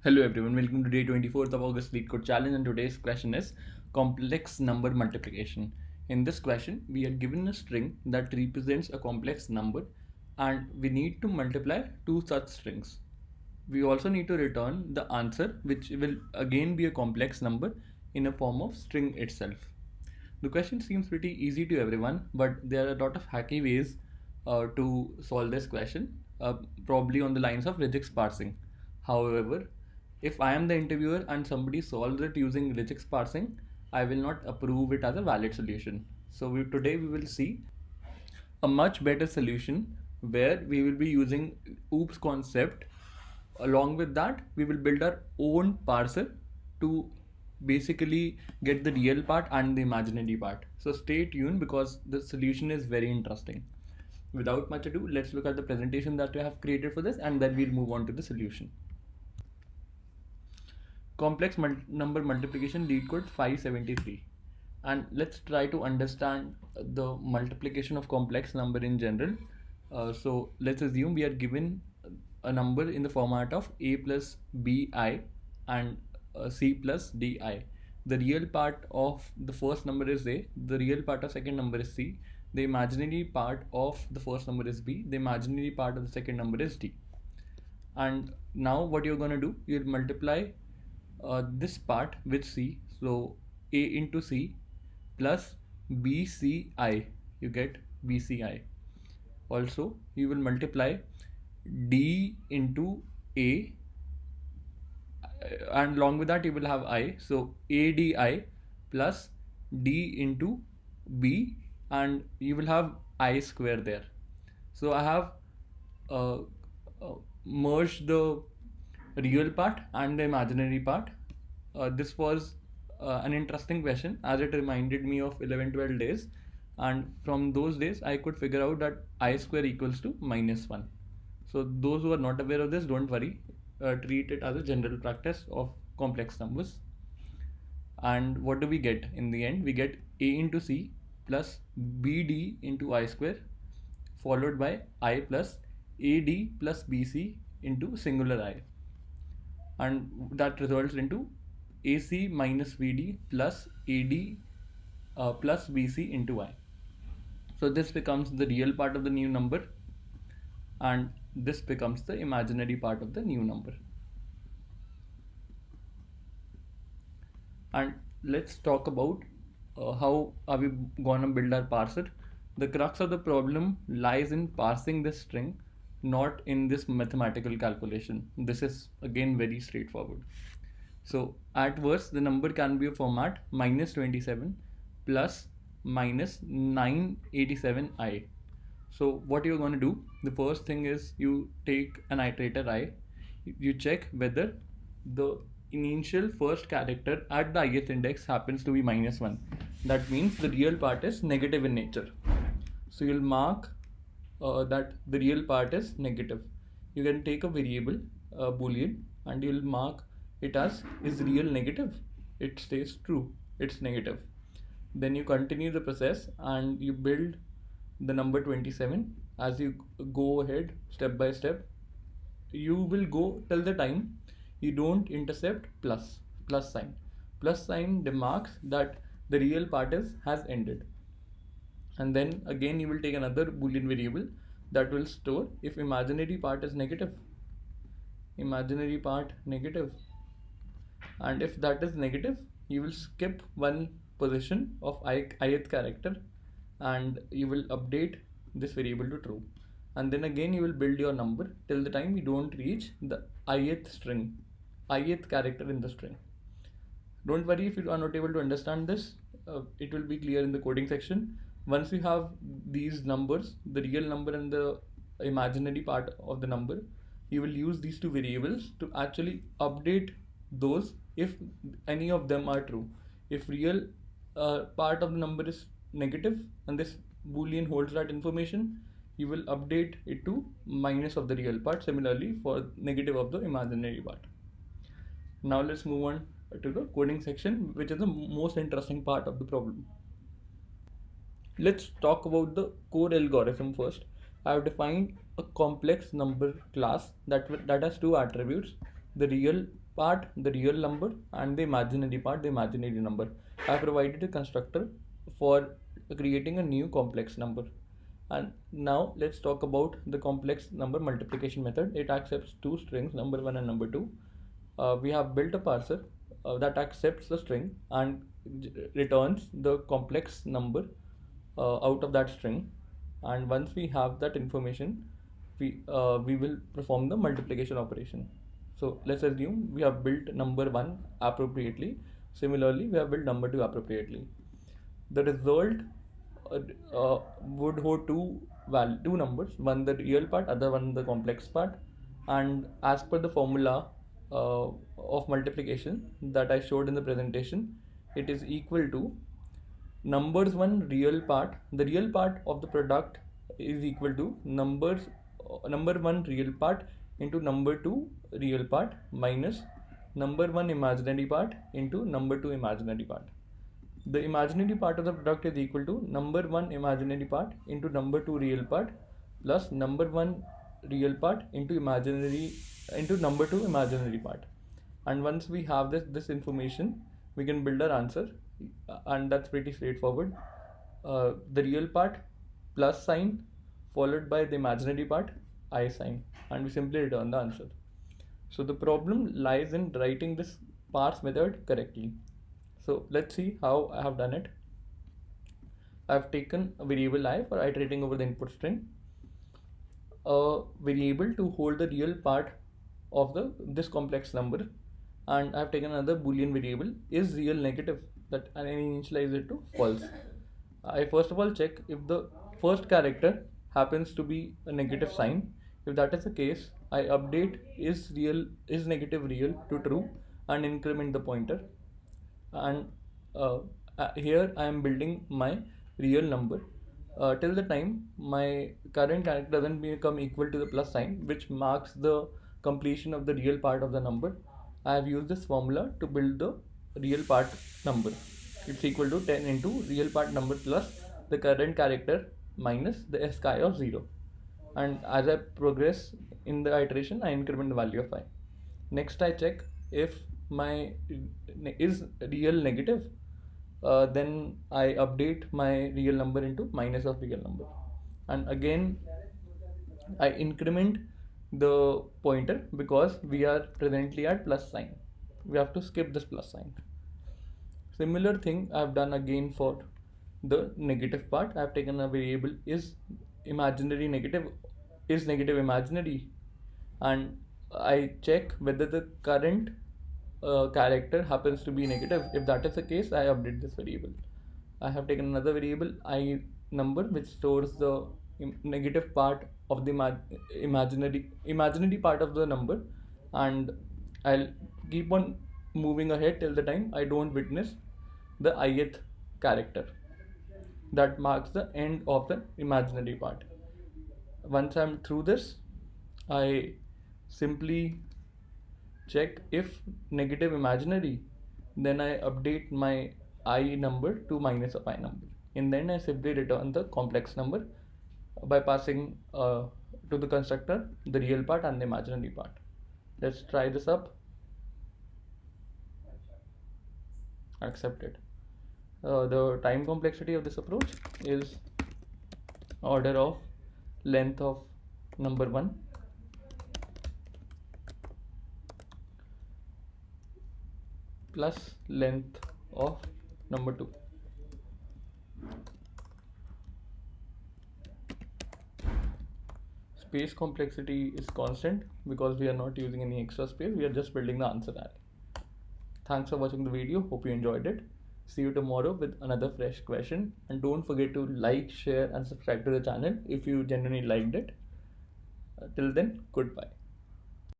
Hello everyone, welcome to day 24th of August Lead Code Challenge, and today's question is complex number multiplication. In this question, we are given a string that represents a complex number and we need to multiply two such strings. We also need to return the answer, which will again be a complex number in a form of string itself. The question seems pretty easy to everyone, but there are a lot of hacky ways to solve this question, probably on the lines of regex parsing. However, if I am the interviewer and somebody solves it using regex parsing, I will not approve it as a valid solution. So today we will see a much better solution where we will be using OOPS concept. Along with that, we will build our own parser to basically get the real part and the imaginary part. So stay tuned because the solution is very interesting. Without much ado, let's look at the presentation that we have created for this, and then we'll move on to the solution. Complex number multiplication lead code 573, and let's try to understand the multiplication of complex number in general. So let's assume we are given a number in the format of a plus bi and c plus di. The real part of the first number is a, the real part of second number is c, the imaginary part of the first number is b, the imaginary part of the second number is d. And now what you're going to do, you'll multiply this part with c, so a into c plus bci, you get bci. Also you will multiply d into a, and along with that you will have I, so ADI plus D into B, and you will have I square there. So I have uh, merged the real part and the imaginary part. This was an interesting question as it reminded me of 11-12 days, and from those days I could figure out that I square equals to -1. So those who are not aware of this, don't worry, treat it as a general practice of complex numbers. And what do we get in the end? We get a into c plus bd into I square, followed by I plus ad plus bc into singular I, and that results into ac minus vd plus ad plus bc into I. So this becomes the real part of the new number, and this becomes the imaginary part of the new number. And let's talk about how are we gonna build our parser. The crux of the problem lies in parsing this string, not in this mathematical calculation. This is again very straightforward. So at worst, the number can be a format -27 plus minus 987i. So what you're going to do, the first thing is you take an iterator I, you check whether the initial first character at the ith index happens to be -1. That means the real part is negative in nature. So you'll mark that the real part is negative. You can take a variable, boolean, and you'll mark it as is real negative. It stays true, it's negative. Then you continue the process and you build the number 27. As you go ahead step by step, you will go till the time you don't intercept plus sign. Plus sign demarks that the real part has ended. And then again you will take another boolean variable that will store if imaginary part is negative, imaginary part negative, and if that is negative you will skip one position of ith character and you will update this variable to true. And then again you will build your number till the time you don't reach the ith character in the string. Don't worry if you are not able to understand this, it will be clear in the coding section. Once you have these numbers, the real number and the imaginary part of the number, you will use these two variables to actually update those if any of them are true. If real part of the number is negative and this boolean holds that information, you will update it to minus of the real part. Similarly for negative of the imaginary part. Now let's move on to the coding section, which is the most interesting part of the problem. Let's talk about the core algorithm first. I have defined a complex number class that has two attributes, the real part, the real number, and the imaginary part, the imaginary number. I have provided a constructor for creating a new complex number. And now let's talk about the complex number multiplication method. It accepts two strings, number 1 and number 2. We have built a parser that accepts the string and returns the complex number out of that string. And once we have that information, we will perform the multiplication operation. So let's assume we have built number 1 appropriately. Similarly, we have built number 2 appropriately. The result would hold two numbers, one the real part, other one the complex part. And as per the formula of multiplication that I showed in the presentation, it is equal to numbers 1 real part, the real part of the product is equal to number 1 real part into number 2 real part minus number 1 imaginary part into number 2 imaginary part. The imaginary part of the product is equal to number 1 imaginary part into number 2 real part plus number 1 real part into number 2 imaginary part. And once we have this information, we can build our answer, and that's pretty straightforward. The real part plus sign followed by the imaginary part I sign, and we simply return the answer. So the problem lies in writing this parse method correctly. So let's see how I have done it. I've taken a variable I for iterating over the input string, a variable to hold the real part of this complex number, and I've taken another boolean variable is real negative, that and I initialize it to false. I first of all check if the first character happens to be a negative sign. If that is the case, I update is negative real to true and increment the pointer. And here I am building my real number till the time my current character doesn't become equal to the plus sign, which marks the completion of the real part of the number. I have used this formula to build the real part number. It's equal to 10 into real part number plus the current character minus the sky of 0. And as I progress in the iteration, I increment the value of I. Next, I check if my is real negative, then I update my real number into minus of real number. And again, I increment the pointer because we are presently at plus sign. We have to skip this plus sign. Similar thing I have done again for the negative part. I have taken a variable is imaginary negative, is negative imaginary, and I check whether the current character happens to be negative. If that is the case, I update this variable. I have taken another variable I number which stores the negative part of the imaginary part of the number, and I'll keep on moving ahead till the time I don't witness the ith character that marks the end of the imaginary part. Once I'm through this, I simply check if negative imaginary, then I update my I number to minus of I number, and then I simply return the complex number by passing to the constructor the real part and the imaginary part. Let's try this up. Accept it. The time complexity of this approach is order of length of number 1 plus length of number 2. Space complexity is constant because we are not using any extra space, we are just building the answer array. Thanks for watching the video, hope you enjoyed it. See you tomorrow with another fresh question, and don't forget to like, share and subscribe to the channel if you genuinely liked it. Till then, goodbye.